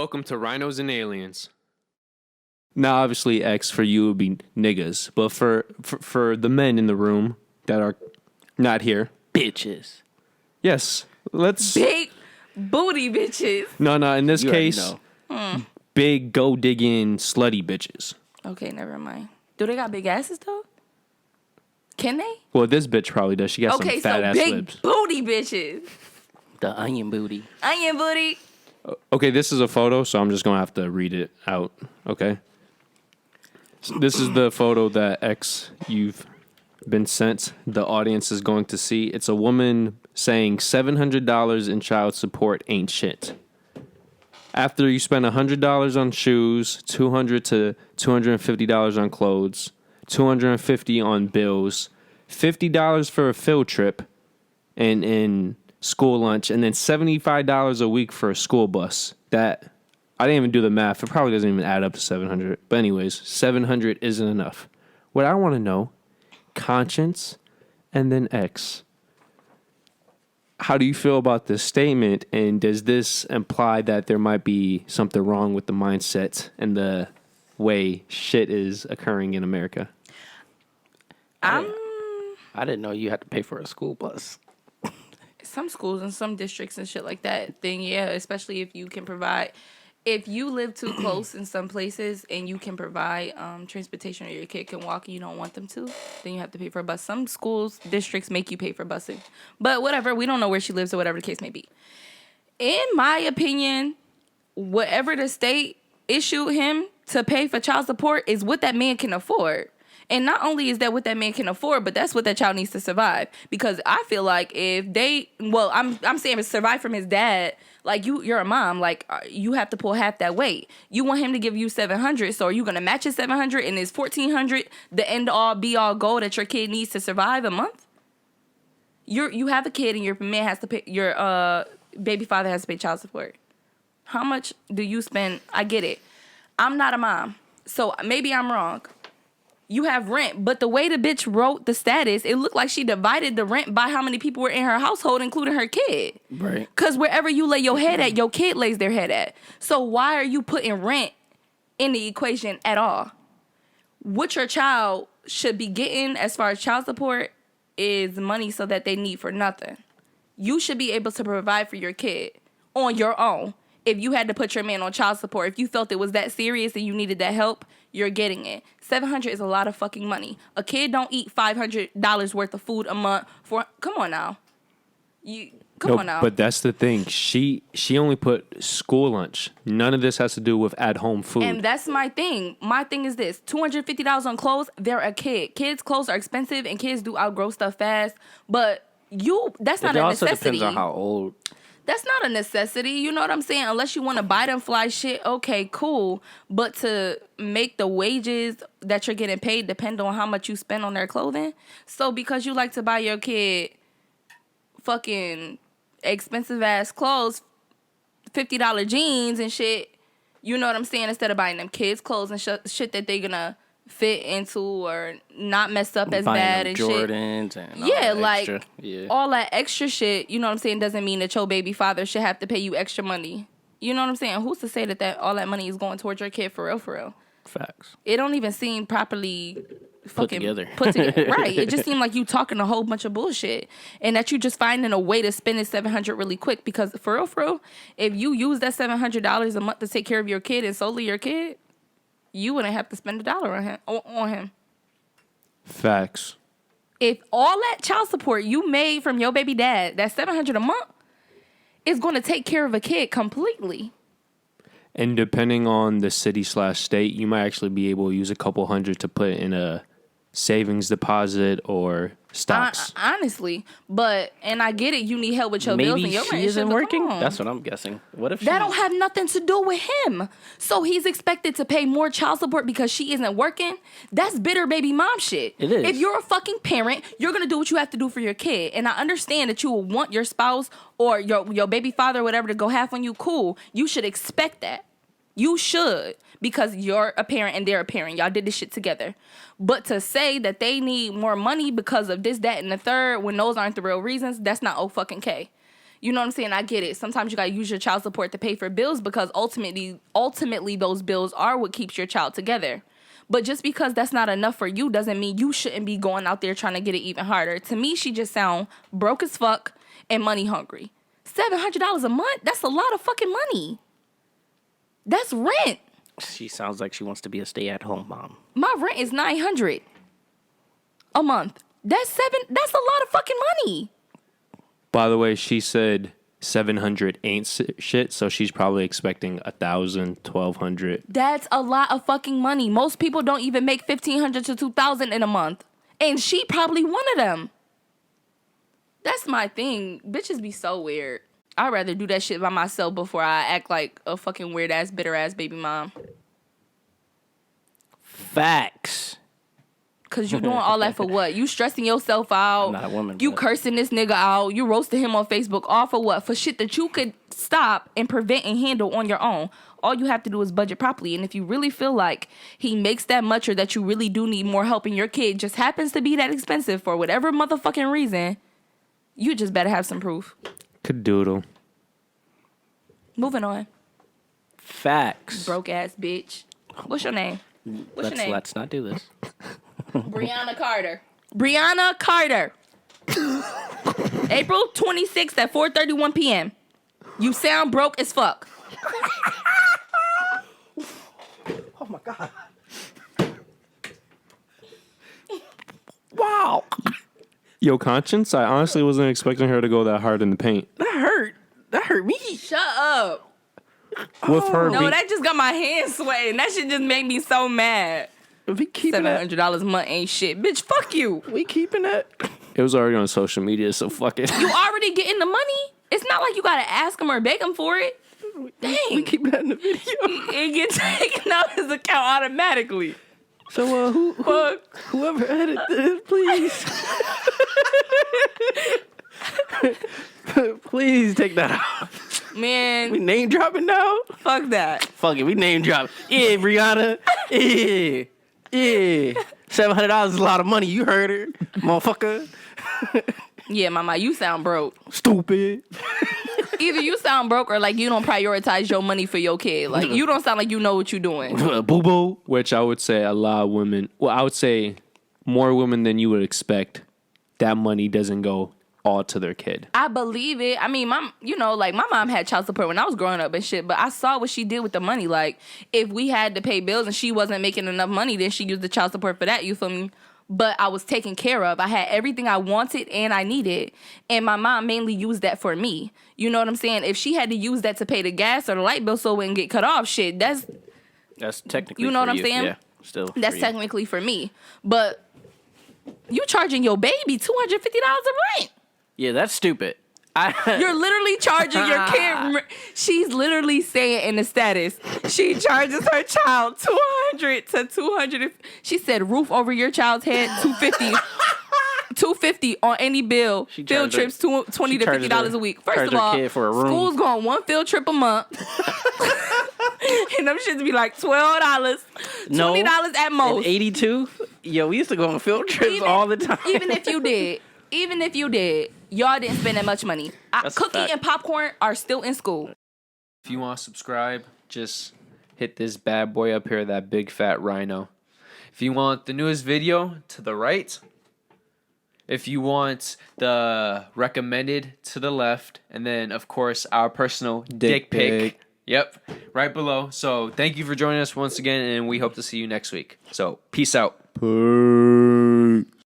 Welcome to Rhinos and Aliens. Now, obviously, X for you would be niggas, but for the men in the room that are not here, bitches. yes, let's Big booty bitches. no. In this You already case, know. big go digging slutty bitches. Okay, never mind. Do they got big asses though? Can they? Well, this bitch probably does. She got Okay, some fat so ass big lips. booty bitches. The onion booty. Onion booty. Okay, this is a photo, so I'm just gonna have to read it out. Okay, so this is the photo that X you've been sent. The audience is going to see. It's a woman saying $700 in child support ain't shit. After you spend $100 on shoes, $200 to $250 on clothes, $250 on bills, $50 for a field trip, and in school lunch, and then $75 a week for a school bus. That I didn't even do the math. It probably doesn't even add up to 700. But anyways, 700 isn't enough. What I want to know, conscience, and then X. How do you feel about this statement, and does this imply that there might be something wrong with the mindset and the way shit is occurring in America? I'm I didn't know you had to pay for a school bus. some schools and some districts and shit like that thing, yeah, especially if you can provide. If you live too close in some places and you can provide transportation or your kid can walk and you don't want them to, then you have to pay for a bus. Some schools, districts make you pay for busing. But whatever, we don't know where she lives or whatever the case may be. In my opinion, whatever the state issued him to pay for child support is what that man can afford. And not only is that what that man can afford, but that's what that child needs to survive. Because I feel like if they, well, I'm saying survive from his dad. Like you're a mom. Like you have to pull half that weight. You want him to give you $700, so are you gonna match his $700 and his $1,400 the end all be all goal that your kid needs to survive a month? You have a kid and your man has to pay, your baby father has to pay child support. How much do you spend? I get it. I'm not a mom, so maybe I'm wrong. You have rent, but the way the bitch wrote the status, it looked like she divided the rent by how many people were in her household, including her kid. Right. Because wherever you lay your head at, your kid lays their head at. So why are you putting rent in the equation at all? What your child should be getting as far as child support is money so that they need for nothing. You should be able to provide for your kid on your own. If you had to put your man on child support, if you felt it was that serious and you needed that help, you're getting it. $700 is a lot of fucking money. A kid don't eat $500 worth of food a month for. Come on now. Come on now. But that's the thing. She only put school lunch. None of this has to do with at home food. And that's my thing. My thing is this: $250 on clothes. They're a kid. Kids' clothes are expensive, and kids do outgrow stuff fast. But that's not a necessity. It also depends on how old. That's not a necessity, you know what I'm saying? Unless you want to buy them fly shit, okay, cool. But to make the wages that you're getting paid depend on how much you spend on their clothing. So because you like to buy your kid fucking expensive ass clothes, $50 jeans and shit, you know what I'm saying? Instead of buying them kids clothes and shit that they gonna fit into or not mess up as bad and Jordans shit. And all that extra. All that extra shit, you know what I'm saying, doesn't mean that your baby father should have to pay you extra money. You know what I'm saying? Who's to say that all that money is going towards your kid for real, for real? Facts. It don't even seem properly Put together. Right. It just seemed like you talking a whole bunch of bullshit and that you just finding a way to spend this $700 really quick because for real, if you use that $700 a month to take care of your kid and solely your kid, you wouldn't have to spend $1 on him. Facts. If all that child support you made from your baby dad, that $700 a month, is going to take care of a kid completely. And depending on the city/state, you might actually be able to use a couple hundred to put in a savings deposit or stocks. Honestly, and I get it. You need help with your bills and your rent. Maybe she isn't working. That's what I'm guessing. What if that don't have nothing to do with him? So he's expected to pay more child support because she isn't working. That's bitter baby mom shit. It is. If you're a fucking parent, you're gonna do what you have to do for your kid. And I understand that you will want your spouse or your baby father or whatever to go half on you. Cool. You should expect that. You should, because you're a parent and they're a parent. Y'all did this shit together. But to say that they need more money because of this, that, and the third, when those aren't the real reasons, that's not fucking K. You know what I'm saying? I get it. Sometimes you gotta use your child support to pay for bills because ultimately those bills are what keeps your child together. But just because that's not enough for you doesn't mean you shouldn't be going out there trying to get it even harder. To me, she just sound broke as fuck and money hungry. $700 a month? That's a lot of fucking money. That's rent. She sounds like she wants to be a stay-at-home mom. My rent is $900 a month. That's a lot of fucking money. By the way, she said 700 ain't shit, so she's probably expecting 1,000, 1,200. That's a lot of fucking money. Most people don't even make 1,500 to 2,000 in a month, and she probably one of them. That's my thing. Bitches be so weird. I'd rather do that shit by myself before I act like a fucking weird ass, bitter ass baby mom. Facts. Cause you doing all that for what? You stressing yourself out. I'm not a woman. You cursing this nigga out. You roasting him on Facebook. All for what? For shit that you could stop and prevent and handle on your own. All you have to do is budget properly. And if you really feel like he makes that much or that you really do need more help and your kid just happens to be that expensive for whatever motherfucking reason, you just better have some proof. Cadoodle. Moving on. Facts. Broke ass bitch. What's your name? What's your name? Let's not do this. Brianna Carter. Brianna Carter. April 26th at 4:31 p.m. You sound broke as fuck. Oh my God. Wow. Yo, Conscience, I honestly wasn't expecting her to go that hard in the paint. That hurt. That hurt me. Shut up. With her No, that just got my hands sweating. That shit just made me so mad. We keeping that. $700 a month ain't shit. Bitch, fuck you. We keeping that. It was already on social media, so fuck it. You already getting the money? It's not like you gotta ask him or beg him for it. Dang. We keep that in the video. It gets taken out his account automatically. So, whoever edited this, please. Please take that out. Man. We name dropping now? Fuck that. Fuck it, we name drop. Yeah, Brianna. Yeah. Yeah. $700 is a lot of money. You heard her, motherfucker. Yeah, mama, you sound broke. Stupid. Either you sound broke or like you don't prioritize your money for your kid. Like you don't sound like you know what you're doing. Boo-boo. Which I would say a lot of women, well, I would say more women than you would expect, that money doesn't go all to their kid. I believe it. I mean, my mom had child support when I was growing up and shit, but I saw what she did with the money. Like, if we had to pay bills and she wasn't making enough money, then she used the child support for that, you feel me? But I was taken care of. I had everything I wanted and I needed. And my mom mainly used that for me. You know what I'm saying? If she had to use that to pay the gas or the light bill so it wouldn't get cut off, shit, that's technically you know for what I'm saying? Yeah, still. That's technically for me. But you charging your baby $250 a rent. Yeah, that's stupid. You're literally charging your kid. She's literally saying in the status, she charges her child $200 to $200. She said roof over your child's head, $250. $250 on any bill. Field trips, $20 to $50 a week. First of all, school's going one field trip a month. And them shits be like $12, $20 at most. 82? Yo, we used to go on field trips all the time. Even if you did, y'all didn't spend that much money. Cookie and popcorn are still in school. If you want to subscribe, just hit this bad boy up here, that big fat rhino. If you want the newest video, to the right. If you want the recommended, to the left. And then, of course, our personal dick pic. Yep, right below. So thank you for joining us once again, and we hope to see you next week. So peace out. Peace.